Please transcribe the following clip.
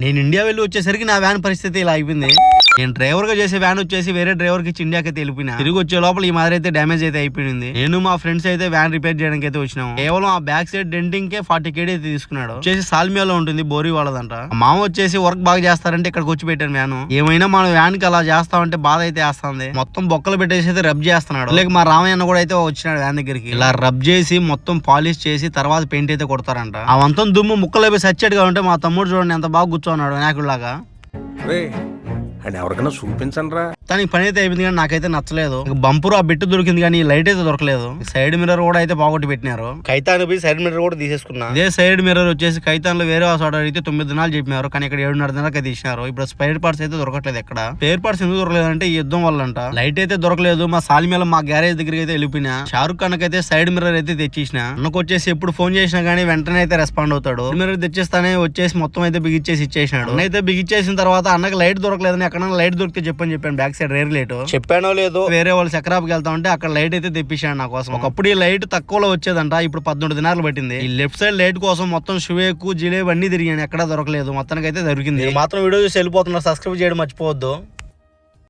నేను ఇండియా వెళ్ళి వచ్చేసరికి నా వ్యాన్ పరిస్థితి ఇలా అయిపోయింది. నేను డ్రైవర్ గా చేసే వ్యాన్ వచ్చేసి వేరే డ్రైవర్ కి ఇండియాకి వెళ్ళిపోయినా. తిరిగి వచ్చే లోపల ఈ మాదిరి అయితే డ్యామేజ్ అయితే అయిపోయింది. నేను మా ఫ్రెండ్స్ అయితే వ్యాన్ రిపేర్ చేయడానికి అయితే వచ్చినాం. కేవలం ఆ బ్యాక్ సైడ్ డెంటింగ్ కే 40 KD అయితే తీసుకున్నాడు. వచ్చేసి సాల్మియాలో ఉంటుంది, బోరీ వాళ్ళదంట. మామ వచ్చేసి వర్క్ బాగా చేస్తారంటే ఇక్కడికి వచ్చి పెట్టాను వ్యాన్. ఏమైనా మన వ్యాన్ కి అలా చేస్తామంటే బాధ అయితే వేస్తుంది. మొత్తం బొక్కలు పెట్టేసి అయితే రబ్ చేస్తున్నాడు. లేక మా రామయ్య కూడా అయితే వచ్చినాడు వ్యాన్ దగ్గరికి. ఇలా రబ్ చేసి మొత్తం పాలిష్ చేసి తర్వాత పెయింట్ అయితే కొడతారంట. ఆ మొత్తం దుమ్ము ముక్కలు సచ్చేట్ గా ఉంటే మా తమ్ముడు చూడండి ఎంత బాగా కూర్చోన్నాడు వినాయకుడిలాగా. అండ్ ఎవరికైనా చూపించండి రా. తనకి పని అయితే అయిపోయింది కానీ నాకైతే నచ్చలేదు. బంపర్ ఆ బిట్టు దొరికింది కానీ లైట్ అయితే దొరకలేదు. సైడ్ మిర్రర్ కూడా అయితే బాగొట్టి పెట్టినారు. కైతాన్ పోయి సైడ్ మిర్రర్ కూడా తీసేసుకున్నా. ఇదే సైడ్ మిర్రర్ వచ్చేసి కైతాన్ లో వేరే చోట అయితే 9 దినాలు చెప్పినారు కానీ ఇక్కడ 7.5 దినాలకి తీసినారు. ఇప్పుడు స్పేర్ పార్ట్స్ అయితే దొరకట్లేదు. ఎక్కడ స్పేర్ పార్ట్స్ ఎందుకు దొరకలేదు అంటే ఈ యుద్ధం వల్ల అంట. లైట్ అయితే దొరకలేదు. మా సాల్మియాలో మా గ్యారేజ్ దగ్గరికి అయితే వెళ్ళిపోయినా. షారుఖ్ ఖాన్ అయితే సైడ్ మిర్రర్ అయితే తెచ్చేసిన. అన్నకు వచ్చేసి ఎప్పుడు ఫోన్ చేసినా గానీ వెంటనే అయితే రెస్పాండ్ అవుతాడు. మిర్రర్ తెచ్చిస్తానే వచ్చేసి మొత్తం అయితే బిగిచ్చేసి ఇచ్చేసినాడు. అయితే బిగిచ్చేసిన తర్వాత అన్నకి లైట్ దొరకలేదని ఎక్కడ లైట్ దొరికితే చెప్పని చెప్పాను. బ్యాక్ సైడ్ రేర్ లైట్ చెప్పానో లేదో వేరే వాళ్ళు చక్రాపుకి వెళ్తా ఉంటే అక్కడ లైట్ అయితే తెప్పించాడు నా కోసం. ఒకప్పుడు ఈ లైట్ తక్కువలో వచ్చేదంట. ఇప్పుడు 14 దినాలు పట్టింది. ఈ లెఫ్ట్ సైడ్ లైట్ కోసం మొత్తం షువేకు జిలేబీ అన్ని తిరిగాను, ఎక్కడా దొరకలేదు. మొత్తానికి అయితే దొరికింది. మాత్రం వీడియో చూసి వెళ్ళిపోతున్నారు. సబ్స్క్రైబ్ చేయడం మర్చిపోవద్దు.